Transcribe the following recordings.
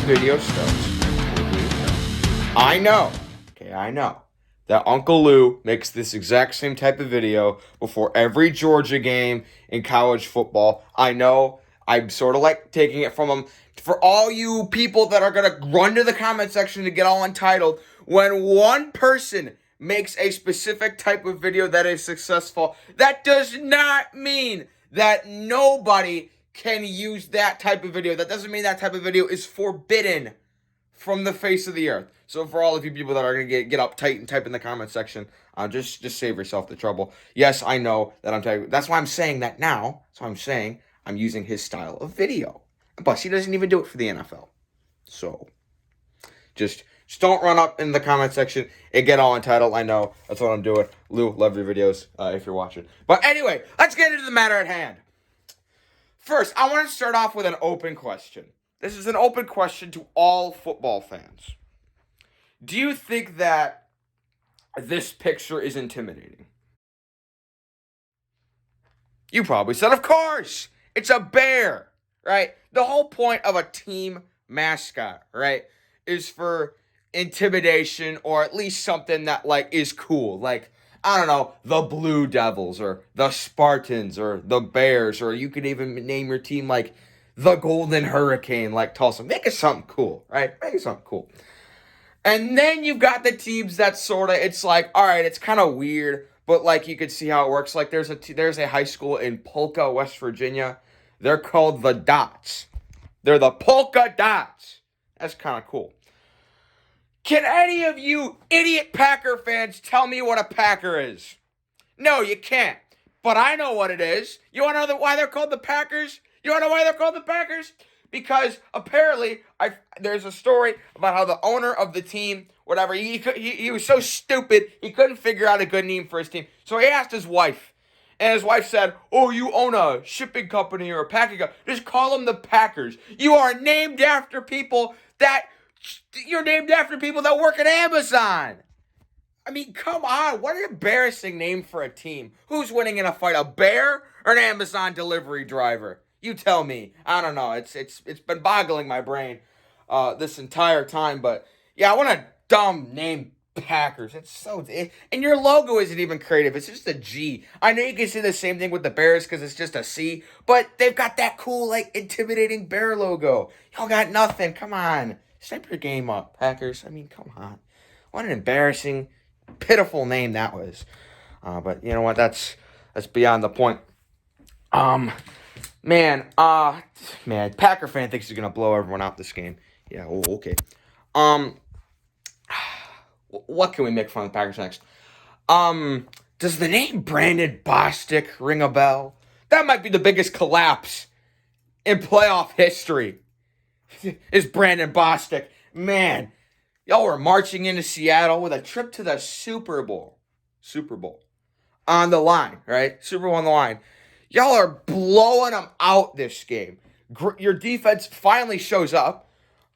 video starts, I know, okay, I know, that Uncle Lou makes this exact same type of video before every Georgia game in college football. I know, I'm sort of like taking it from him. For all you people that are going to run to the comment section to get all entitled, when one person makes a specific type of video that is successful, that does not mean that nobody can use that type of video. That doesn't mean that type of video is forbidden from the face of the earth. So for all of you people that are going to get uptight and type in the comment section, just save yourself the trouble. Yes, I know that I'm typing. That's why I'm saying that now. So I'm saying I'm using his style of video. Plus, he doesn't even do it for the NFL. So just don't run up in the comment section and get all entitled. I know. That's what I'm doing. Lou, love your videos if you're watching. But anyway, let's get into the matter at hand. First, I want to start off with an open question. This is an open question to all football fans. Do you think that this picture is intimidating? You probably said, of course, it's a bear, right? The whole point of a team mascot, right, is for intimidation or at least something that, like, is cool. Like, I don't know, the Blue Devils or the Spartans or the Bears, or you could even name your team, like, the Golden Hurricane, like Tulsa. Make it something cool, right? Make it something cool. And then you've got the teams that sort of, it's like, all right, it's kind of weird, but like you could see how it works. Like there's a high school in Polka, West Virginia. They're called the Dots. They're the Polka Dots. That's kind of cool. Can any of you idiot Packer fans tell me what a Packer is? No, you can't. But I know what it is. You want to know why they're called the Packers? You want to know why they're called the Packers? Because apparently, there's a story about how the owner of the team, whatever, he was so stupid, he couldn't figure out a good name for his team. So he asked his wife. And his wife said, oh, you own a shipping company or a packing company. Just call them the Packers. You're named after people that work at Amazon. I mean, come on. What an embarrassing name for a team. Who's winning in a fight, a bear or an Amazon delivery driver? You tell me. I don't know. It's been boggling my brain this entire time. But, yeah, I want a dumb name, Packers. And your logo isn't even creative. It's just a G. I know you can say the same thing with the Bears because it's just a C. But they've got that cool, like, intimidating bear logo. Y'all got nothing. Come on. Step your game up, Packers. I mean, come on. What an embarrassing, pitiful name that was. But you know what? That's beyond the point. Man, Packer fan thinks he's gonna blow everyone out this game. Yeah, okay. What can we make fun of the Packers next? Does the name Brandon Bostic ring a bell? That might be the biggest collapse in playoff history. Is Brandon Bostic. Man, y'all were marching into Seattle with a trip to the Super Bowl on the line, right? Super Bowl on the line. Y'all are blowing them out this game. Your defense finally shows up.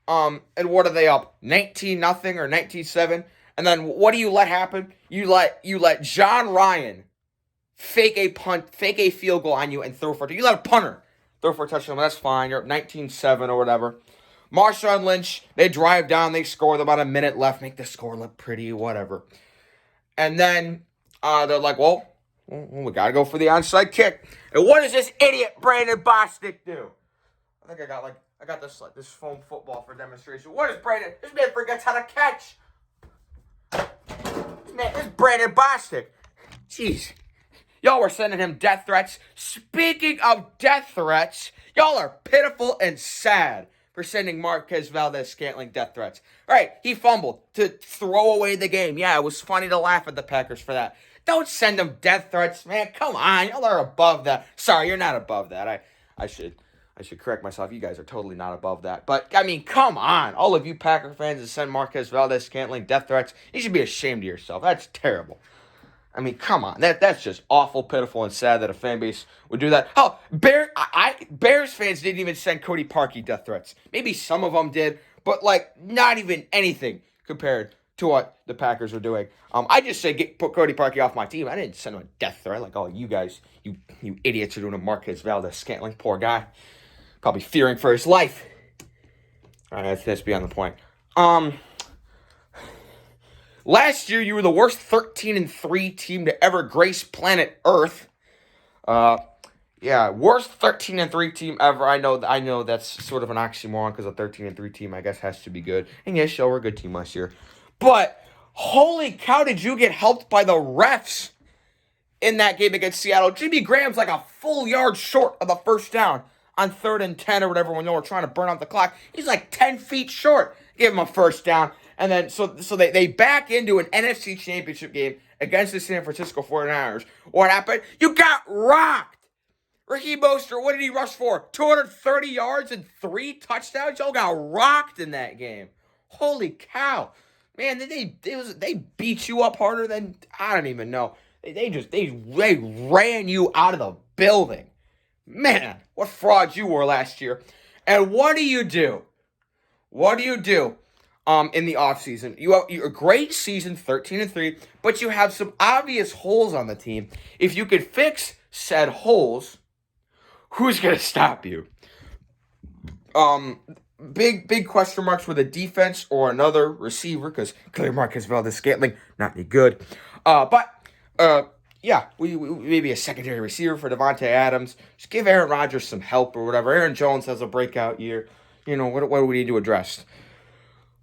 And what are they up? 19-0 or 19-7. And then what do you let happen? You let John Ryan fake a punt, fake a field goal on you and throw for it. You let a punter throw for a touchdown. That's fine. You're up 19-7 or whatever. Marshawn Lynch, they drive down, they score with about a minute left, make the score look pretty, whatever. And then they're like, well, we got to go for the onside kick. And what does this idiot Brandon Bostic do? I think I got this foam football for demonstration. What is Brandon? This man forgets how to catch. This is Brandon Bostic. Jeez. Y'all were sending him death threats. Speaking of death threats, y'all are pitiful and sad for sending Marquez Valdes-Scantling death threats. All right, he fumbled to throw away the game. Yeah, it was funny to laugh at the Packers for that. Don't send them death threats, man. Come on, y'all are above that. Sorry, you're not above that. I should correct myself. You guys are totally not above that. But, I mean, come on. All of you Packer fans that send Marquez Valdes-Scantling death threats, you should be ashamed of yourself. That's terrible. I mean, come on. That's just awful, pitiful, and sad that a fan base would do that. Oh, Bears fans didn't even send Cody Parkey death threats. Maybe some of them did, but, like, not even anything compared to what the Packers were doing. I just said put Cody Parkey off my team. I didn't send him a death threat like, oh, you guys, you idiots are doing a Marquez Valdes-Scantling. Poor guy. Probably fearing for his life. All right, let's be on the point. Last year you were the worst 13-3 team to ever grace planet Earth. Yeah, worst 13-3 team ever. I know that's sort of an oxymoron because a 13-3 team, I guess, has to be good. And yes, y'all were a good team last year. But holy cow, did you get helped by the refs in that game against Seattle? Jimmy Graham's like a full yard short of the first down on 3rd and 10 or whatever when they were trying to burn out the clock. He's like 10 feet short. Give him a first down. And then so they back into an NFC Championship game against the San Francisco 49ers. What happened? You got rocked. Raheem Mostert, what did he rush for? 230 yards and 3 touchdowns? Y'all got rocked in that game. Holy cow. Man, they beat you up harder than, I don't even know. They ran you out of the building. Man, what frauds you were last year. And what do you do? What do you do in the offseason? You have a great season, 13-3, but you have some obvious holes on the team. If you could fix said holes, who's going to stop you? Big question marks for the defense or another receiver, because clearly Marquez Valdez-Scantling, not any good. Yeah, we maybe a secondary receiver for Devontae Adams. Just give Aaron Rodgers some help or whatever. Aaron Jones has a breakout year. You know, what do we need to address?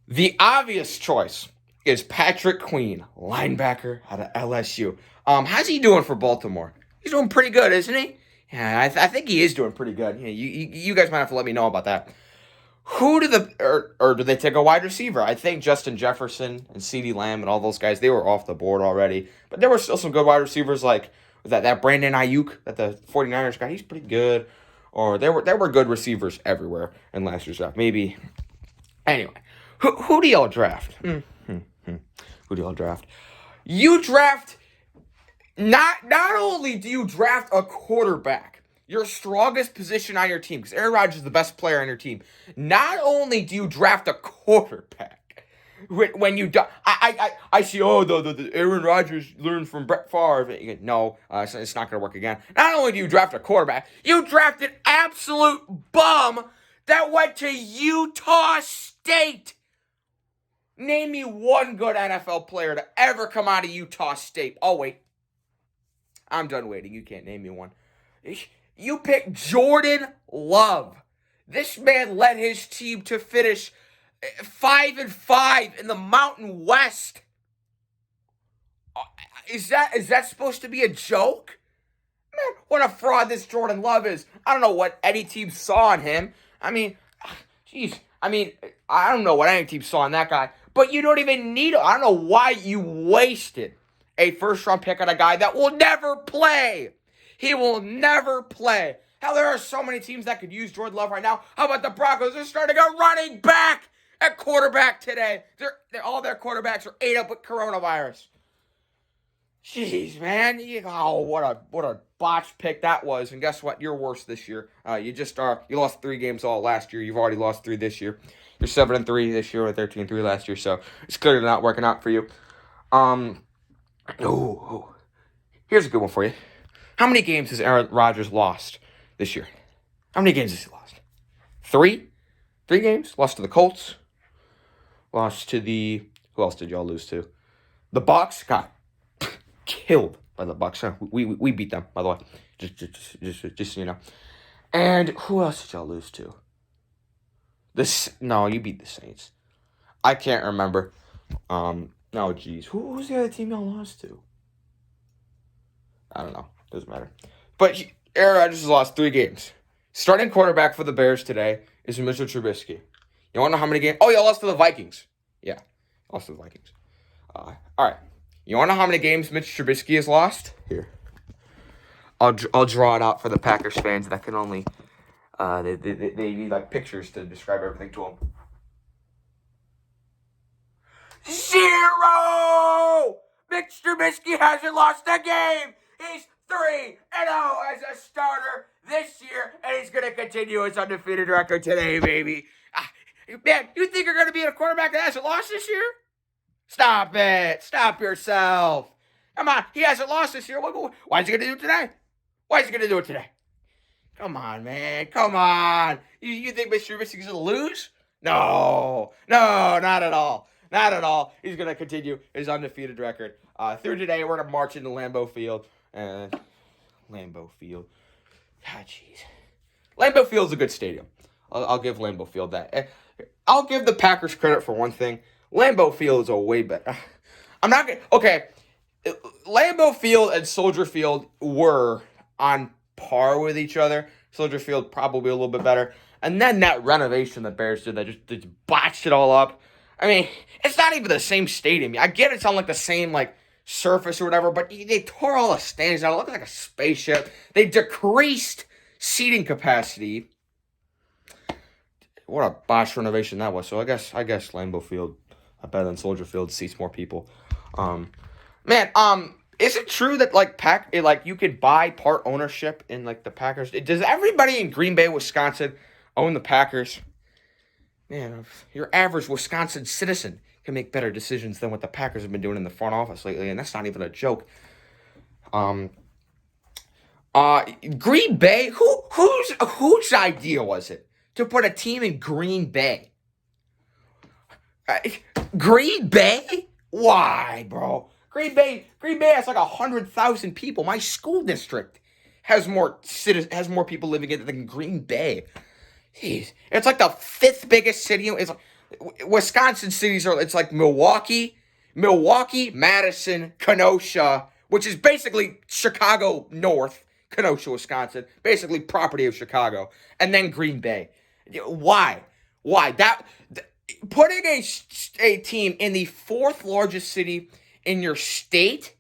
The obvious choice is Patrick Queen, linebacker out of LSU. How's he doing for Baltimore? He's doing pretty good, isn't he? Yeah, I think he is doing pretty good. Yeah, you guys might have to let me know about that. Who do do they take a wide receiver? I think Justin Jefferson and CeeDee Lamb and all those guys, they were off the board already. But there were still some good wide receivers like that Brandon Ayuk that the 49ers got. He's pretty good. Or there were good receivers everywhere in last year's draft. Maybe. Anyway, who do y'all draft? Who do y'all draft? You draft, not only do you draft a quarterback, your strongest position on your team, because Aaron Rodgers is the best player on your team. Not only do you draft a quarterback, when you do, I see, the Aaron Rodgers learned from Brett Favre. No, it's not going to work again. Not only do you draft a quarterback, you draft an absolute bum that went to Utah State. Name me one good NFL player to ever come out of Utah State. Oh, wait. I'm done waiting. You can't name me one. You picked Jordan Love. This man led his team to finish 5-5 in the Mountain West. Is that supposed to be a joke? Man, what a fraud this Jordan Love is. I don't know what any team saw in him. I mean, I don't know what any team saw in that guy. But you don't even need him. I don't know why you wasted a first-round pick on a guy that will never play. He will never play. Hell, there are so many teams that could use Jordan Love right now. How about the Broncos? They're starting a running back at quarterback today. All their quarterbacks are ate up with coronavirus. Jeez, man. What a botched pick that was. And guess what? You're worse this year. You lost 3 games all last year. You've already lost 3 this year. You're 7-3 this year, or 13-3 last year. So it's clearly not working out for you. Here's a good one for you. How many games has Aaron Rodgers lost this year? How many games has he lost? 3? 3 games? Lost to the Colts. Lost to who else did y'all lose to? The Bucs got killed by the Bucs. Huh? We beat them, by the way. Just so you know. And who else did y'all lose to? No, you beat the Saints. I can't remember. No, geez. Who's the other team y'all lost to? I don't know. Doesn't matter. But Aaron Rodgers has lost 3 games. Starting quarterback for the Bears today is Mitchell Trubisky. You want to know how many games? Oh, y'all lost to the Vikings. Yeah, lost to the Vikings. All right. You want to know how many games Mitch Trubisky has lost? Here. I'll draw it out for the Packers fans that can only... They need like pictures to describe everything to them. 0! Mitch Trubisky hasn't lost a game. He's 3-0 as a starter this year, and he's going to continue his undefeated record today, baby. Man, you think you're going to be a quarterback that hasn't lost this year? Stop it. Stop yourself. Come on. He hasn't lost this year. Why is he going to do it today? Why is he going to do it today? Come on, man. Come on. You think Mr. Trubisky's going to lose? No, no, not at all. Not at all. He's going to continue his undefeated record. Through today, we're going to march into Lambeau Field. Lambeau Field. Ah, jeez. Lambeau Field's a good stadium. I'll give Lambeau Field that. I'll give the Packers credit for one thing. Lambeau Field is a way better. I'm not going to. Okay. Lambeau Field and Soldier Field were on par with each other. Soldier Field probably a little bit better. And then that renovation the Bears did, that just botched it all up. I mean, it's not even the same stadium. I get it's on like the same like surface or whatever, but they tore all the stands out. It looked like a spaceship. They decreased seating capacity. What a botched renovation that was. So I guess Lambeau Field better than Soldier Field, seats more people. Is it true that like you could buy part ownership in like the Packers? Does everybody in Green Bay, Wisconsin, own the Packers? Man, your average Wisconsin citizen can make better decisions than what the Packers have been doing in the front office lately, and that's not even a joke. Green Bay, whose idea was it to put a team in Green Bay? Green Bay? Why, bro? Green Bay has like 100,000 people. My school district has more people living in it than Green Bay. Jeez, it's like the fifth biggest city. It's like, Wisconsin cities are. It's like Milwaukee, Madison, Kenosha, which is basically Chicago North. Kenosha, Wisconsin, basically property of Chicago, and then Green Bay. Why? Putting a team in the fourth largest city in your state,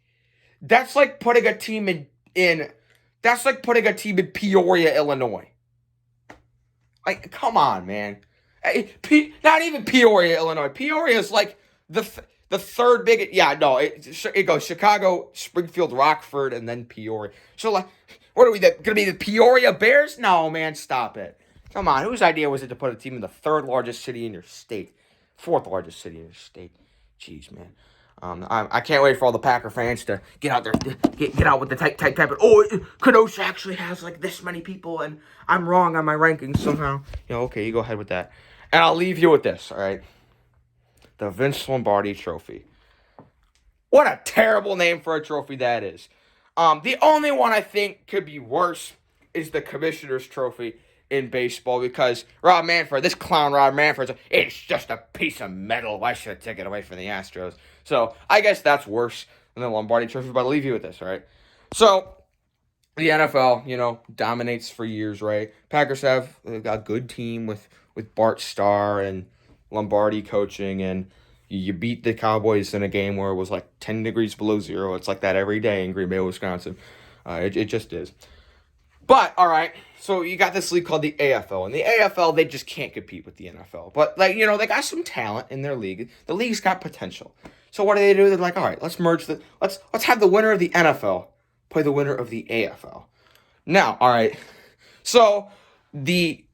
that's like putting a team in Peoria, Illinois. Like, come on, man. Not even Peoria, Illinois. Peoria is like the third biggest. Yeah, no, it goes Chicago, Springfield, Rockford, and then Peoria. So like, what are we? Going to be the Peoria Bears? No, man, stop it. Come on, whose idea was it to put a team in the third largest city in your state, fourth largest city in your state? Jeez, man. I can't wait for all the Packer fans to get out there, get out with the type. Kenosha actually has like this many people, and I'm wrong on my rankings somehow. Okay, you go ahead with that, and I'll leave you with this. All right, the Vince Lombardi Trophy. What a terrible name for a trophy that is. The only one I think could be worse is the Commissioner's Trophy in baseball, because this clown Rob Manfred, it's just a piece of metal. Why should I take it away from the Astros? So I guess that's worse than the Lombardi Trophy, but I'll leave you with this, all right? So the NFL, dominates for years, right? Packers have a good team with Bart Starr and Lombardi coaching, and you beat the Cowboys in a game where it was like 10 degrees below zero. It's like that every day in Green Bay, Wisconsin. It just is. But, all right, so you got this league called the AFL. And the AFL, they just can't compete with the NFL. But, they got some talent in their league. The league's got potential. So what do? They're like, all right, let's merge let's have the winner of the NFL play the winner of the AFL. Now, all right, so the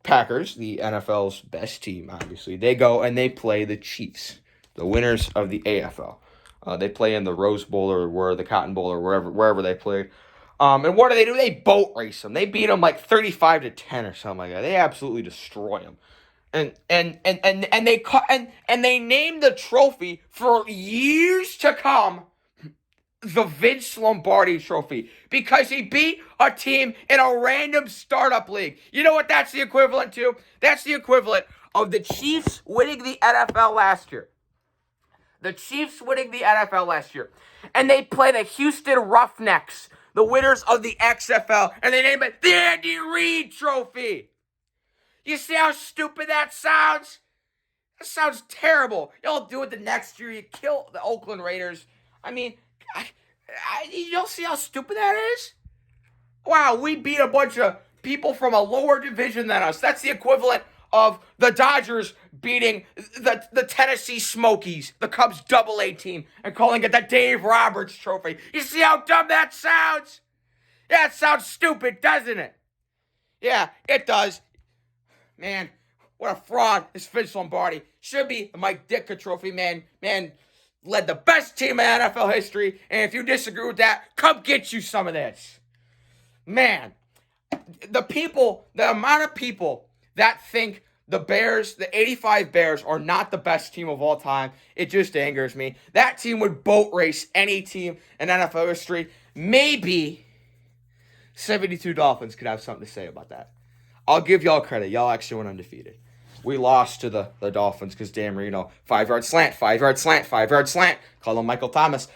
Packers, the NFL's best team, obviously, they go and they play the Chiefs, the winners of the AFL. They play in the Rose Bowl or the Cotton Bowl or wherever they played. And what do? They boat race them. They beat them like 35-10 or something like that. They absolutely destroy them. And they named the trophy for years to come the Vince Lombardi Trophy, because he beat a team in a random startup league. You know what that's the equivalent to? That's the equivalent of the Chiefs winning the NFL last year. And they play the Houston Roughnecks, the winners of the XFL, and they name it the Andy Reid Trophy. You see how stupid that sounds? That sounds terrible. Y'all do it the next year. You kill the Oakland Raiders. I mean, you don't see how stupid that is? Wow, we beat a bunch of people from a lower division than us. That's the equivalent of the Dodgers beating the Tennessee Smokies, the Cubs Double-A team, and calling it the Dave Roberts Trophy. You see how dumb that sounds? Yeah, it sounds stupid, doesn't it? Yeah, it does. Man, what a fraud is Vince Lombardi. Should be the Mike Ditka Trophy, man. Man, led the best team in NFL history, and if you disagree with that, come get you some of this. Man, the amount of people that think the Bears, the 85 Bears, are not the best team of all time. It just angers me. That team would boat race any team in NFL history. Maybe 72 Dolphins could have something to say about that. I'll give y'all credit. Y'all actually went undefeated. We lost to the Dolphins because Dan Marino, 5-yard slant, 5-yard slant, 5-yard slant. Call him Michael Thomas.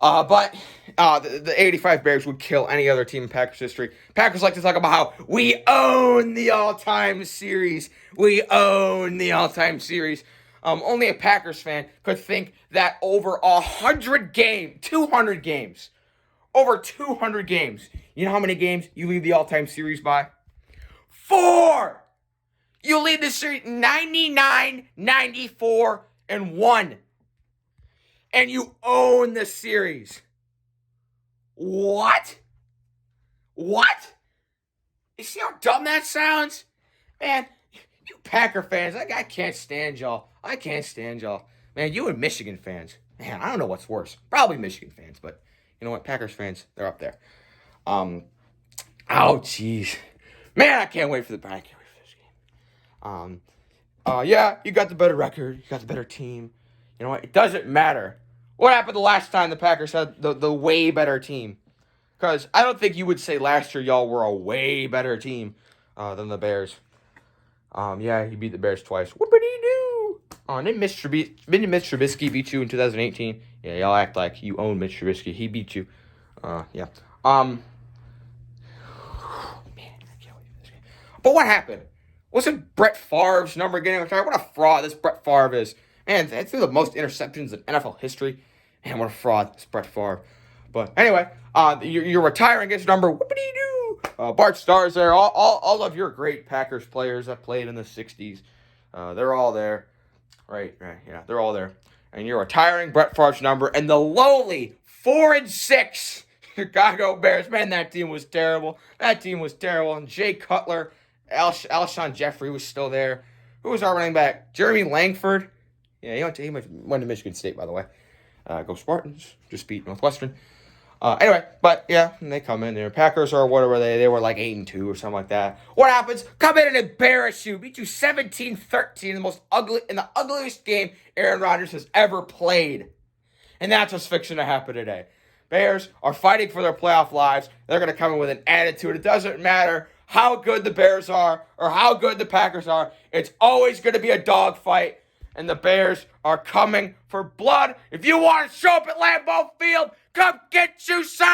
But the 85 Bears would kill any other team in Packers history. Packers like to talk about how we own the all-time series. We own the all-time series. Only a Packers fan could think that over 200 games, over 200 games. You know how many games you lead the all-time series by? 4! You lead the series 99, 94, and 1. And you own the series. What? What? You see how dumb that sounds? Man, you Packer fans, I can't stand y'all. I can't stand y'all. Man, you and Michigan fans. Man, I don't know what's worse. Probably Michigan fans, but you know what? Packers fans, they're up there. Oh, jeez. Man, I can't wait for this game. Yeah, you got the better record. You got the better team. You know what? It doesn't matter. What happened the last time the Packers had the way better team? Because I don't think you would say last year y'all were a way better team than the Bears. Yeah, he beat the Bears twice. Whoopity-doo! Didn't Mitch Trubisky beat you in 2018? Yeah, y'all act like you own Mitch Trubisky. He beat you. Yeah. Man, I can't wait for this game. But what happened? Wasn't Brett Favre's number getting retired? What a fraud this Brett Favre is. Man, that's the most interceptions in NFL history. Man, what a fraud this Brett Favre. But anyway, you're retiring his number. Whoopity-doo! Bart Starr's there. All of your great Packers players that played in the 60s. They're all there. Right, yeah, they're all there. And you're retiring Brett Favre's number. And the lowly 4-6 Chicago Bears. Man, that team was terrible. And Jay Cutler, Alshon Jeffrey was still there. Who was our running back? Jeremy Langford. Yeah, he went to Michigan State, by the way. Go Spartans. Just beat Northwestern. Anyway, but yeah, and they come in there. Packers or whatever they were like 8-2 or something like that. What happens? Come in and embarrass you. Beat you 17-13 in the ugliest game Aaron Rodgers has ever played. And that's what's fixing to happen today. Bears are fighting for their playoff lives. They're going to come in with an attitude. It doesn't matter how good the Bears are or how good the Packers are. It's always going to be a dogfight. And the Bears are coming for blood. If you want to show up at Lambeau Field, come get you some.